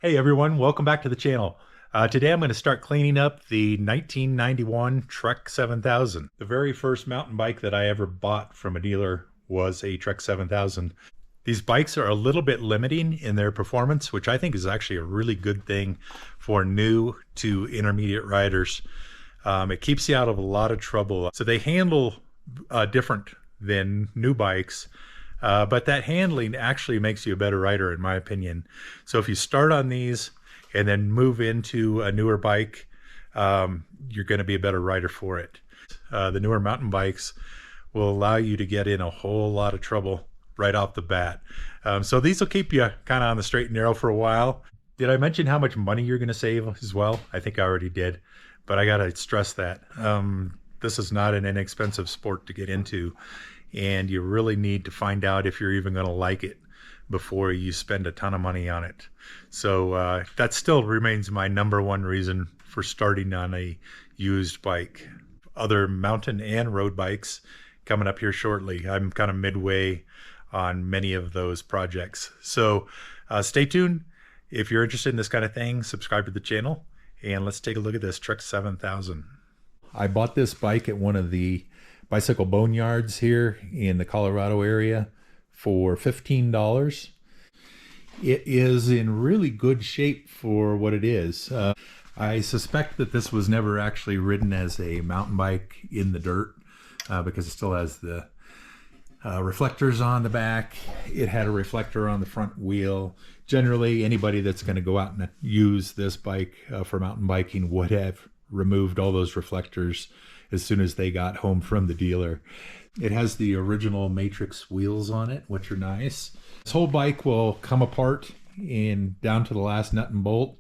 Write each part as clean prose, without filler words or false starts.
Hey everyone, welcome back to the channel. Today I'm going to start cleaning up the 1991 Trek 7000. The very first mountain bike that I ever bought from a dealer was a Trek 7000. These bikes are a little bit limiting in their performance, which I think is actually a really good thing for new to intermediate riders. It keeps you out of a lot of trouble. So they handle different than new bikes. But that handling actually makes you a better rider, in my opinion. So if you start on these and then move into a newer bike, you're going to be a better rider for it. The newer mountain bikes will allow you to get in a whole lot of trouble right off the bat. So these will keep you kind of on the straight and narrow for a while. Did I mention how much money you're going to save as well? I think I already did, but I got to stress that. This is not an inexpensive sport to get into, and you really need to find out if you're even going to like it before you spend a ton of money on it. So that still remains my number one reason for starting on a used bike. Other mountain and road bikes coming up here shortly. I'm kind of midway on many of those projects. So stay tuned. If you're interested in this kind of thing, subscribe to the channel, and let's take a look at this Trek 7000. I bought this bike at one of the bicycle boneyards here in the Colorado area for $15. It is in really good shape for what it is. I suspect that this was never actually ridden as a mountain bike in the dirt because it still has the reflectors on the back. It had a reflector on the front wheel. Generally, anybody that's going to go out and use this bike for mountain biking would have removed all those reflectors as soon as they got home from the dealer. It has the original Matrix wheels on it, which are nice. This whole bike will come apart and down to the last nut and bolt.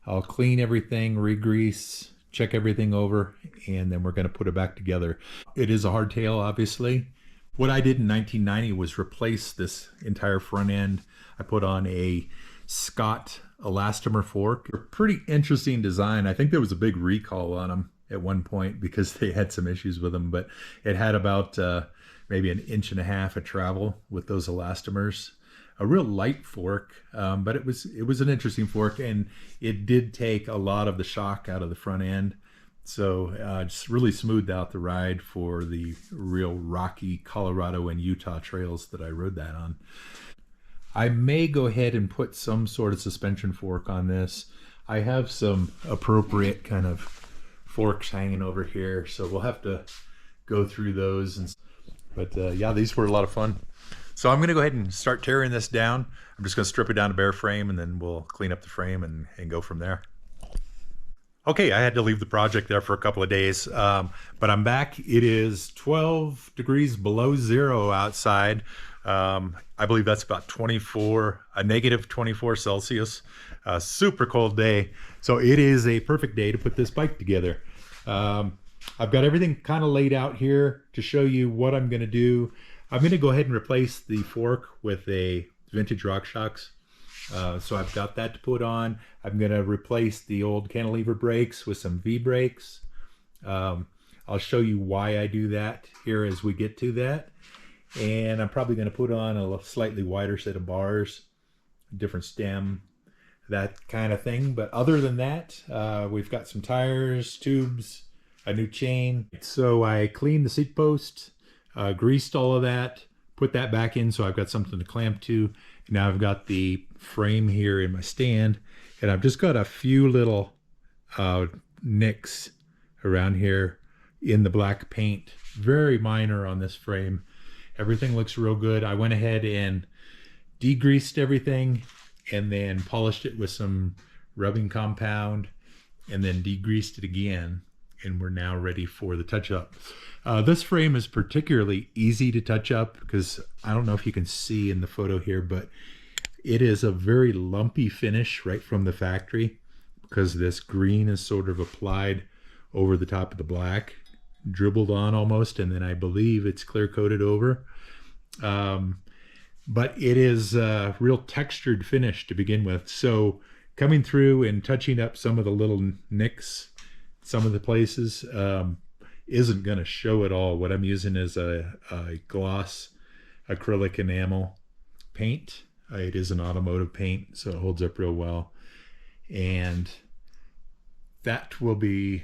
I'll clean everything, re-grease, check everything over, and then we're going to put it back together. It is a hardtail, obviously. What I did in 1990 was replace this entire front end. I put on a Scott elastomer fork. A pretty interesting design. I think there was a big recall on them at one point because they had some issues with them, but it had about maybe 1.5 inches of travel with those elastomers. A real light fork, but it was an interesting fork, and it did take a lot of the shock out of the front end. So just really smoothed out the ride for the real rocky Colorado and Utah trails that I rode that on. I may go ahead and put some sort of suspension fork on this. I have some appropriate kind of forks hanging over here, so we'll have to go through those. But yeah, these were a lot of fun. So I'm going to go ahead and start tearing this down. I'm just going to strip it down to bare frame, and then we'll clean up the frame and go from there. Okay, I had to leave the project there for a couple of days, but I'm back. It is 12 degrees below zero outside. I believe that's about a negative 24 Celsius. Super cold day. So it is a perfect day to put this bike together. I've got everything kind of laid out here to show you what I'm going to do. I'm going to go ahead and replace the fork with a vintage RockShox. So I've got that to put on. I'm going to replace the old cantilever brakes with some V brakes. I'll show you why I do that here as we get to that. And I'm probably going to put on a slightly wider set of bars, different stem, that kind of thing. But other than that, we've got some tires, tubes, a new chain. So I cleaned the seat post, greased all of that, put that back in so I've got something to clamp to. Now I've got the frame here in my stand, and I've just got a few little nicks around here in the black paint. Very minor on this frame. Everything looks real good. I went ahead and degreased everything and then polished it with some rubbing compound and then degreased it again, and we're now ready for the touch-up. This frame is particularly easy to touch up because I don't know if you can see in the photo here, but it is a very lumpy finish right from the factory because this green is sort of applied over the top of the black, dribbled on almost, and then I believe it's clear coated over. But it is a real textured finish to begin with. So coming through and touching up some of the little nicks, some of the places, isn't going to show at all. What I'm using is a gloss acrylic enamel paint. It is an automotive paint, so it holds up real well. and that will be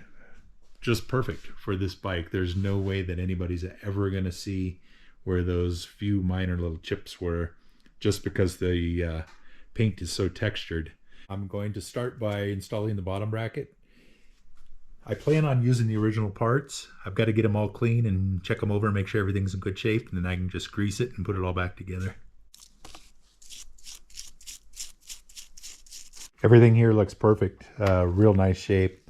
just perfect for this bike. There's no way that anybody's ever going to see where those few minor little chips were, just because the paint is so textured. I'm going to start by installing the bottom bracket. I plan on using the original parts. I've got to get them all clean and check them over and make sure everything's in good shape, and then I can just grease it and put it all back together. Everything here looks perfect, real nice shape.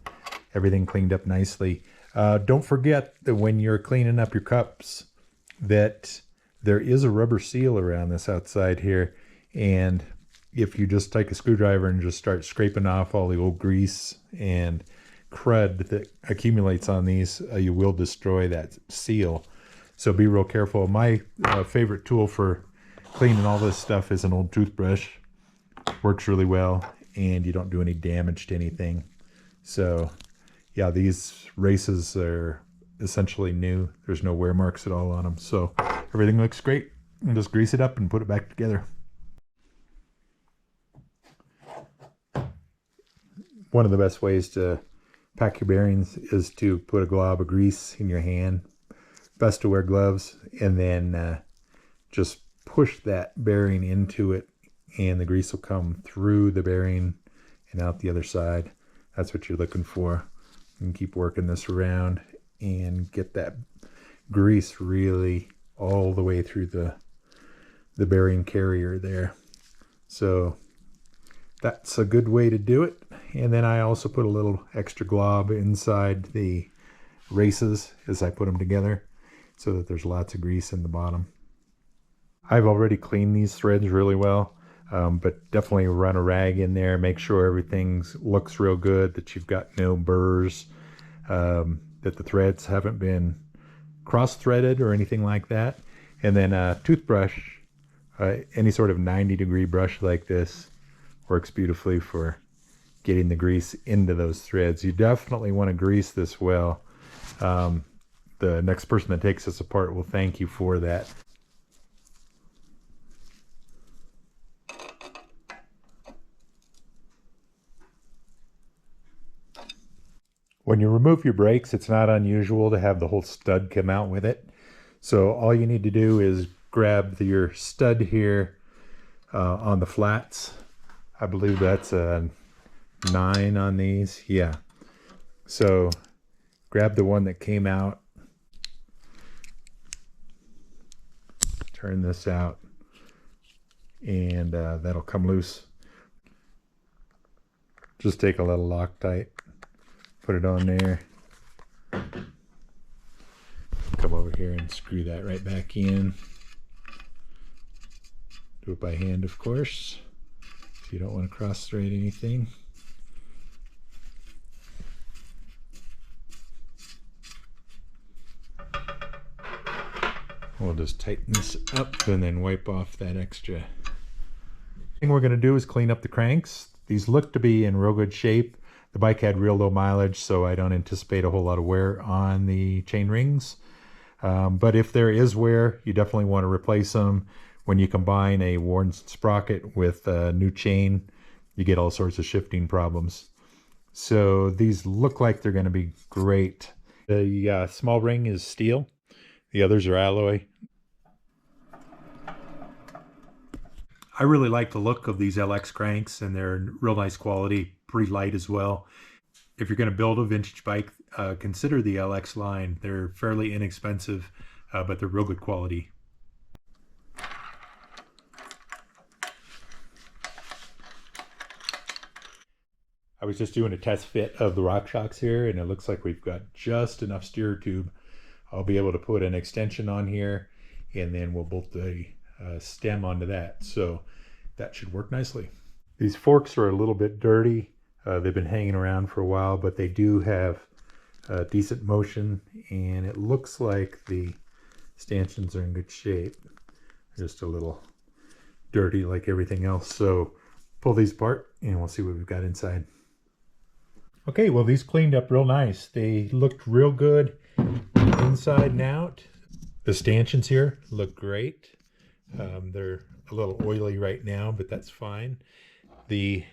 Everything cleaned up nicely. Don't forget that when you're cleaning up your cups, that there is a rubber seal around this outside here. And if you just take a screwdriver and just start scraping off all the old grease and crud that accumulates on these, you will destroy that seal. So be real careful. My favorite tool for cleaning all this stuff is an old toothbrush. Works really well, and you don't do any damage to anything. So yeah, these races are essentially new. There's no wear marks at all on them. So everything looks great. And just grease it up and put it back together. One of the best ways to pack your bearings is to put a glob of grease in your hand. Best to wear gloves, and then just push that bearing into it, and the grease will come through the bearing and out the other side. That's what you're looking for. And keep working this around and get that grease really all the way through the bearing carrier there. So that's a good way to do it. And then I also put a little extra glob inside the races as I put them together, so that there's lots of grease in the bottom. I've already cleaned these threads really well, but definitely run a rag in there, make sure everything looks real good, that you've got no burrs, that the threads haven't been cross-threaded or anything like that. And then a toothbrush, any sort of 90-degree brush like this works beautifully for getting the grease into those threads. You definitely want to grease this well. The next person that takes this apart will thank you for that. When you remove your brakes, it's not unusual to have the whole stud come out with it. So all you need to do is grab your stud here on the flats. I believe that's a 9 on these. Yeah. So grab the one that came out. Turn this out, and that'll come loose. Just take a little Loctite. Put it on there. Come over here and screw that right back in. Do it by hand, of course, if you don't want to cross-thread anything. We'll just tighten this up and then wipe off that extra. Thing we're going to do is clean up the cranks. These look to be in real good shape. The bike had real low mileage, so I don't anticipate a whole lot of wear on the chain rings. But if there is wear, you definitely want to replace them. When you combine a worn sprocket with a new chain, you get all sorts of shifting problems. So these look like they're going to be great. The small ring is steel. The others are alloy. I really like the look of these LX cranks, and they're real nice quality, pretty light as well. If you're going to build a vintage bike, consider the LX line. They're fairly inexpensive, but they're real good quality. I was just doing a test fit of the RockShox here, and it looks like we've got just enough steer tube. I'll be able to put an extension on here, and then we'll bolt the stem onto that. So that should work nicely. These forks are a little bit dirty. They've been hanging around for a while, but they do have decent motion, and it looks like the stanchions are in good shape. Just a little dirty like everything else. So pull these apart and we'll see what we've got inside. Okay, well, these cleaned up real nice. They looked real good inside and out. The stanchions here look great. They're a little oily right now, but that's fine. The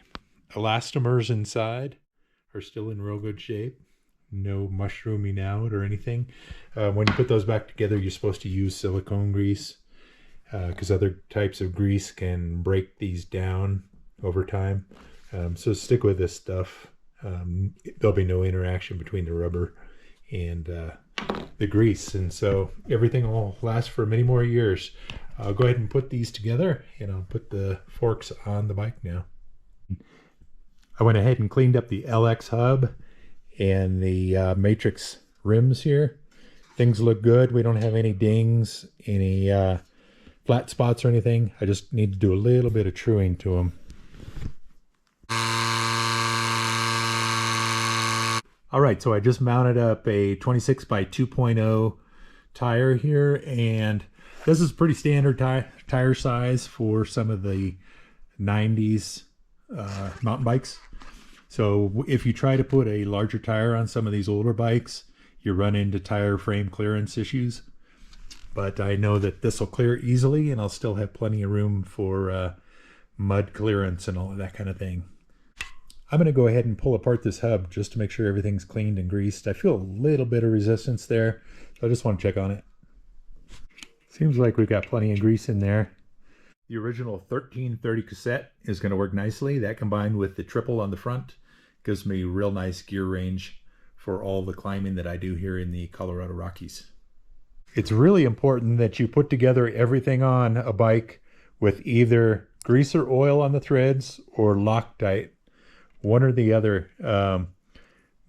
elastomers inside are still in real good shape. No mushrooming out or anything. When you put those back together, you're supposed to use silicone grease because other types of grease can break these down over time. So stick with this stuff. There'll be no interaction between the rubber and the grease, and so everything will last for many more years. I'll go ahead and put these together, and I'll put the forks on the bike now. I went ahead and cleaned up the LX hub and the matrix rims here. Things look good. We don't have any dings, any flat spots or anything. I just need to do a little bit of truing to them. All right, so I just mounted up a 26 by 2.0 tire here, and this is pretty standard tire size for some of the 90s mountain bikes. So if you try to put a larger tire on some of these older bikes, you run into tire frame clearance issues. But I know that this will clear easily, and I'll still have plenty of room for mud clearance and all of that kind of thing. I'm going to go ahead and pull apart this hub just to make sure everything's cleaned and greased. I feel a little bit of resistance there, so I just want to check on it. Seems like we've got plenty of grease in there. The original 1330 cassette is going to work nicely. That combined with the triple on the front gives me real nice gear range for all the climbing that I do here in the Colorado Rockies. It's really important that you put together everything on a bike with either grease or oil on the threads or Loctite. One or the other,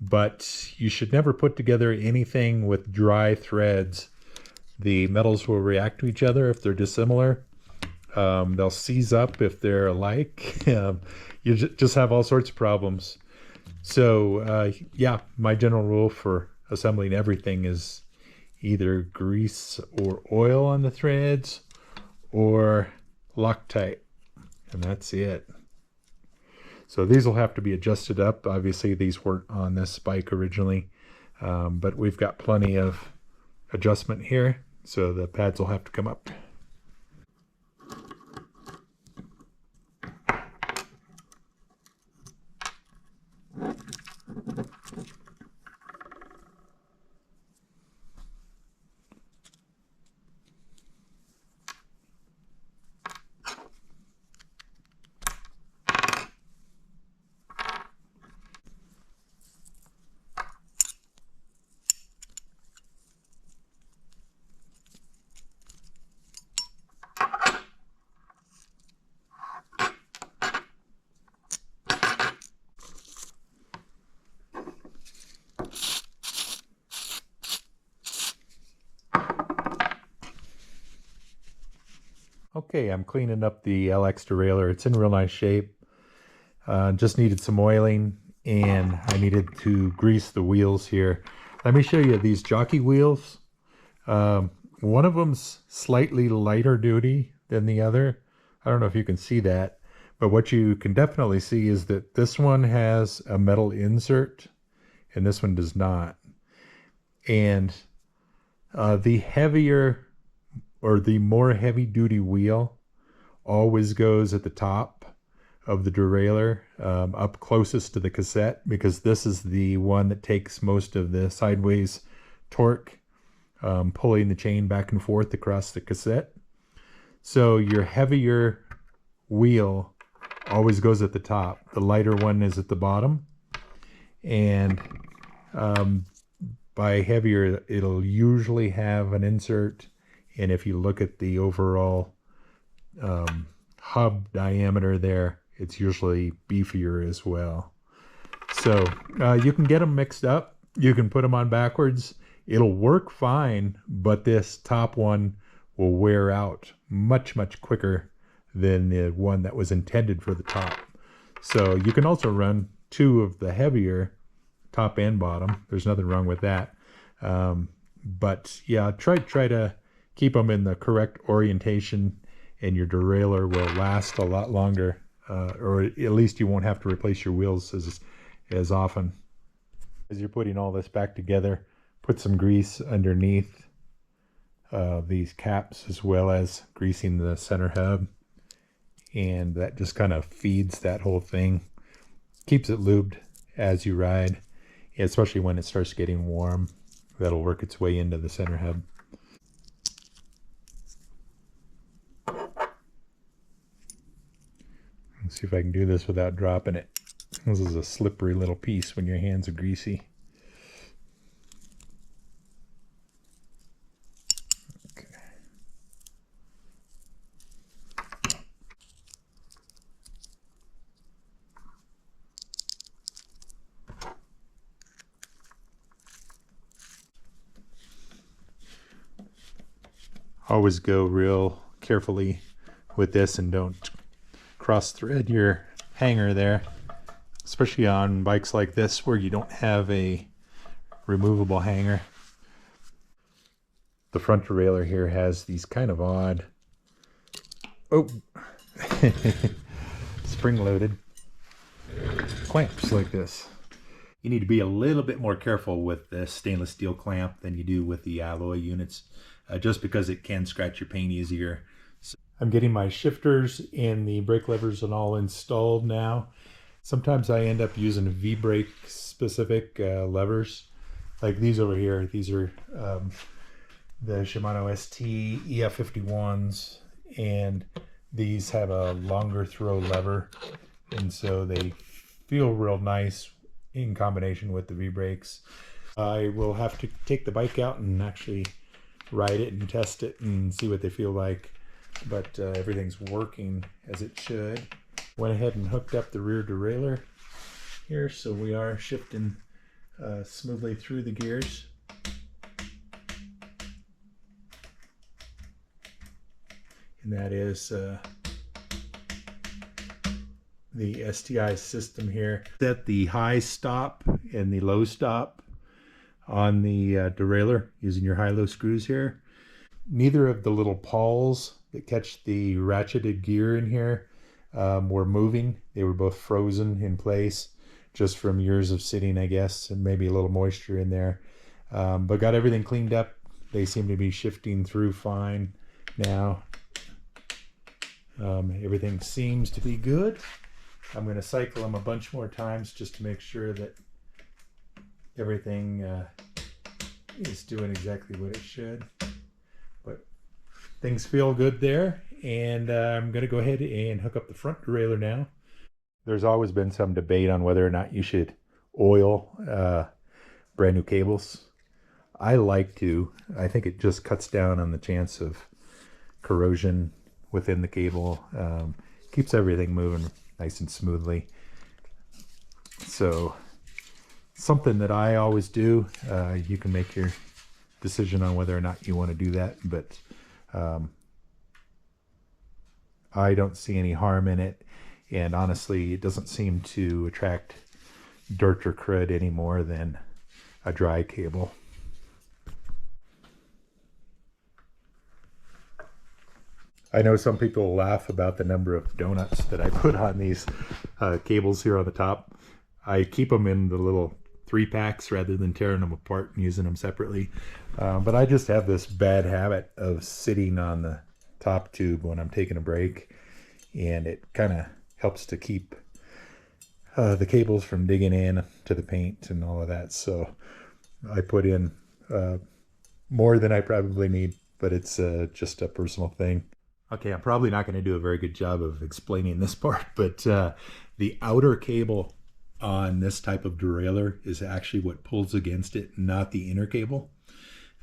but you should never put together anything with dry threads. The metals will react to each other if they're dissimilar. They'll seize up if they're alike. You just have all sorts of problems. So yeah, my general rule for assembling everything is either grease or oil on the threads or Loctite, and that's it. So these will have to be adjusted up. Obviously, these weren't on this bike originally, but we've got plenty of adjustment here, so the pads will have to come up. Okay, I'm cleaning up the LX derailleur. It's in real nice shape. Just needed some oiling, and I needed to grease the wheels here. Let me show you these jockey wheels. One of them's slightly lighter duty than the other. I don't know if you can see that, but what you can definitely see is that this one has a metal insert and this one does not. And the heavier or the more heavy duty wheel always goes at the top of the derailleur, up closest to the cassette, because this is the one that takes most of the sideways torque, pulling the chain back and forth across the cassette. So your heavier wheel always goes at the top. The lighter one is at the bottom. And by heavier, it'll usually have an insert. And if you look at the overall hub diameter there, it's usually beefier as well. So you can get them mixed up. You can put them on backwards. It'll work fine, but this top one will wear out much, much quicker than the one that was intended for the top. So you can also run two of the heavier top and bottom. There's nothing wrong with that. But yeah, try to keep them in the correct orientation, and your derailleur will last a lot longer, or at least you won't have to replace your wheels as often. As you're putting all this back together, put some grease underneath these caps, as well as greasing the center hub, and that just kind of feeds that whole thing. Keeps it lubed as you ride, especially when it starts getting warm. That'll work its way into the center hub. Let's see if I can do this without dropping it. This is a slippery little piece when your hands are greasy. Okay. Always go real carefully with this and don't cross thread your hanger there, especially on bikes like this where you don't have a removable hanger. The front derailleur here has these kind of odd, spring-loaded clamps like this. You need to be a little bit more careful with the stainless steel clamp than you do with the alloy units, just because it can scratch your paint easier. So I'm getting my shifters and the brake levers and all installed now. Sometimes I end up using V-brake specific levers, like these over here. These are the Shimano ST EF51s, and these have a longer throw lever, and so they feel real nice in combination with the V-brakes. I will have to take the bike out and actually ride it and test it and see what they feel like, but everything's working as it should. Went ahead and hooked up the rear derailleur here, so we are shifting smoothly through the gears. And that is the STI system here. Set the high stop and the low stop on the derailleur using your high-low screws here. Neither of the little pawls that catch the ratcheted gear in here were moving. They were both frozen in place just from years of sitting, I guess, and maybe a little moisture in there. But got everything cleaned up. They seem to be shifting through fine now. Everything seems to be good. I'm going to cycle them a bunch more times just to make sure that everything is doing exactly what it should. But things feel good there, and I'm going to go ahead and hook up the front derailleur now. There's always been some debate on whether or not you should oil brand new cables. I like to. I think it just cuts down on the chance of corrosion within the cable. Keeps everything moving nice and smoothly. So something that I always do. You can make your decision on whether or not you want to do that, but I don't see any harm in it, and honestly it doesn't seem to attract dirt or crud any more than a dry cable. I know some people laugh about the number of donuts that I put on these cables here on the top. I keep them in the little 3-packs rather than tearing them apart and using them separately. But I just have this bad habit of sitting on the top tube when I'm taking a break, and it kind of helps to keep the cables from digging in to the paint and all of that. So I put in more than I probably need, but it's just a personal thing. Okay, I'm probably not going to do a very good job of explaining this part, but the outer cable on this type of derailleur is actually what pulls against it, not the inner cable.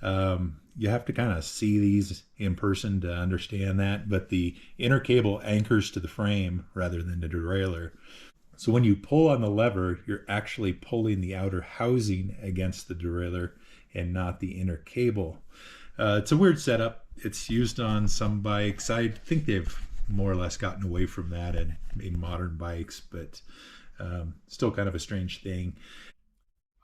You have to kind of see these in person to understand that, but the inner cable anchors to the frame rather than the derailleur. So when you pull on the lever, you're actually pulling the outer housing against the derailleur and not the inner cable. It's a weird setup. It's used on some bikes. I think they've more or less gotten away from that in modern bikes, but still kind of a strange thing.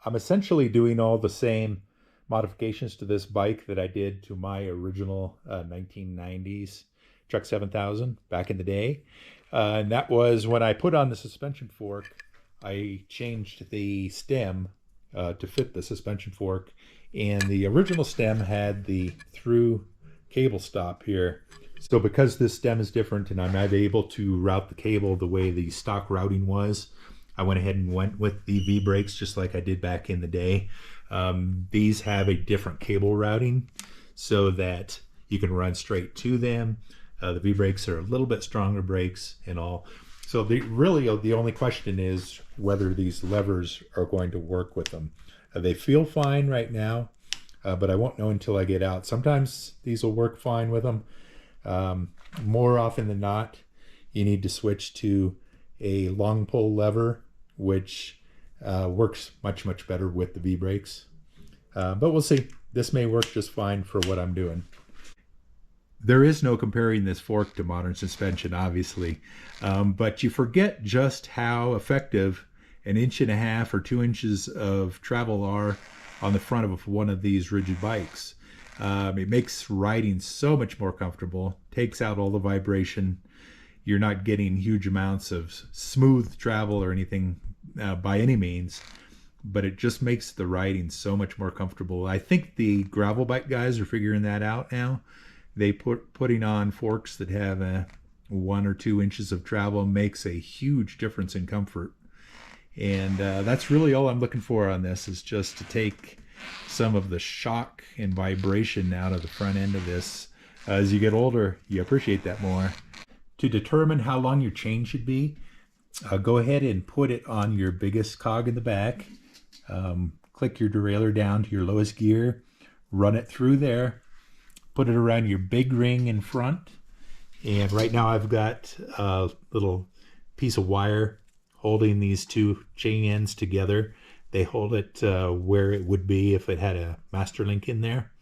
I'm essentially doing all the same modifications to this bike that I did to my original 1990s Trek 7000 back in the day. And that was when I put on the suspension fork, I changed the stem to fit the suspension fork. And the original stem had the through cable stop here. So because this stem is different and I'm not able to route the cable the way the stock routing was, I went ahead and went with the V-brakes just like I did back in the day. These have a different cable routing so that you can run straight to them. The V-brakes are a little bit stronger brakes and all. So really the only question is whether these levers are going to work with them. They feel fine right now, but I won't know until I get out. Sometimes these will work fine with them. More often than not, you need to switch to a long pull lever, which works much, much better with the V-brakes. But we'll see. This may work just fine for what I'm doing. There is no comparing this fork to modern suspension, obviously, but you forget just how effective an 1.5 or 2 inches of travel are on the front of one of these rigid bikes. It makes riding so much more comfortable, takes out all the vibration. You're not getting huge amounts of smooth travel or anything by any means, but it just makes the riding so much more comfortable. I think the gravel bike guys are figuring that out now. Putting on forks that have 1 or 2 inches of travel makes a huge difference in comfort. And that's really all I'm looking for on this, is just to take some of the shock and vibration out of the front end of this. As you get older, you appreciate that more. To determine how long your chain should be, go ahead and put it on your biggest cog in the back. Click your derailleur down to your lowest gear, run it through there, put it around your big ring in front. And right now I've got a little piece of wire holding these two chain ends together. They hold it where it would be if it had a master link in there.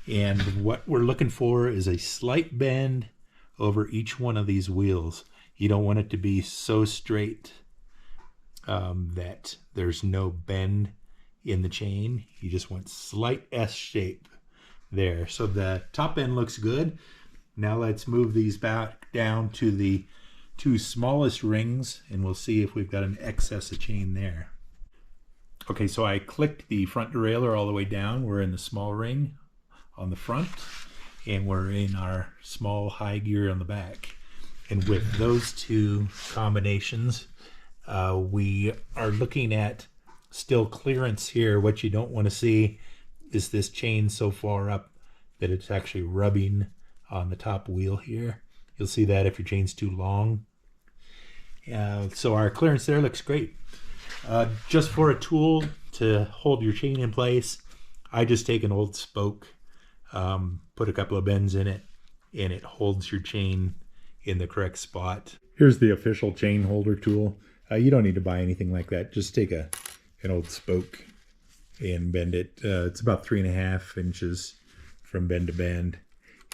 And what we're looking for is a slight bend over each one of these wheels. You don't want it to be so straight that there's no bend in the chain. You just want slight S shape there. So the top end looks good. Now let's move these back down to the two smallest rings and we'll see if we've got an excess of chain there. Okay, so I clicked the front derailleur all the way down. We're in the small ring on the front and we're in our small high gear on the back. And with those two combinations, we are looking at still clearance here. What you don't want to see is this chain so far up that it's actually rubbing on the top wheel here. You'll see that if your chain's too long. So our clearance there looks great. Just for a tool to hold your chain in place, I just take an old spoke, put a couple of bends in it, and it holds your chain in the correct spot. Here's the official chain holder tool. You don't need to buy anything like that. Just take an old spoke and bend it. It's about 3.5 inches from bend to bend,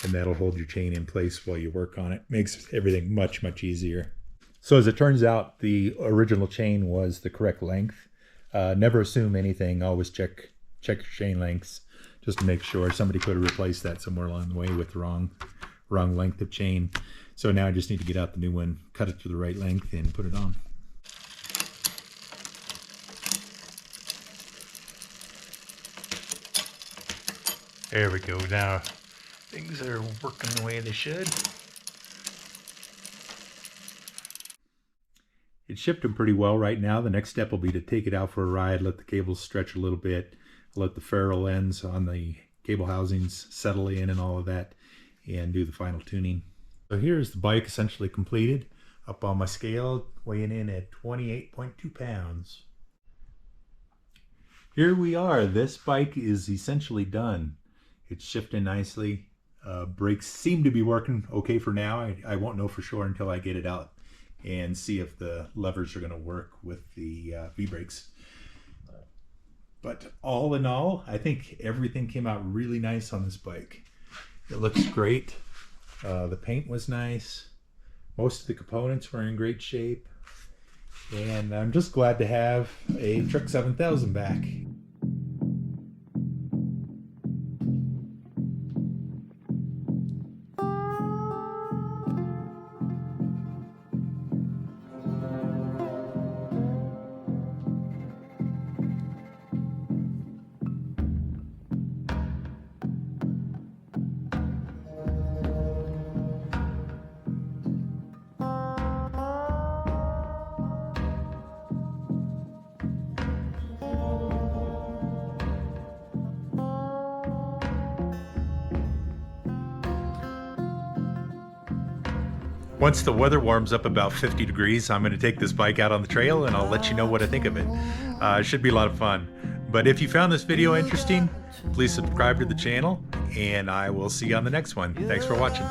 and that'll hold your chain in place while you work on it. Makes everything much, much easier. So as it turns out, the original chain was the correct length. Never assume anything. Always check your chain lengths just to make sure. Somebody could have replaced that somewhere along the way with the wrong length of chain. So now I just need to get out the new one, cut it to the right length, and put it on. There we go. Now things are working the way they should. It shipped them pretty well right now. The next step will be to take it out for a ride, let the cables stretch a little bit, let the ferrule ends on the cable housings settle in and all of that, and do the final tuning. So here's the bike essentially completed. Up on my scale, weighing in at 28.2 pounds. Here we are. This bike is essentially done. It's shifting nicely. Brakes seem to be working okay for now. I won't know for sure until I get it out and see if the levers are going to work with the V-brakes. But all in all, I think everything came out really nice on this bike. It looks great. The paint was nice. Most of the components were in great shape. And I'm just glad to have a Trek 7000 back. Once the weather warms up about 50 degrees, I'm going to take this bike out on the trail and I'll let you know what I think of it. It should be a lot of fun. But if you found this video interesting, please subscribe to the channel and I will see you on the next one. Thanks for watching.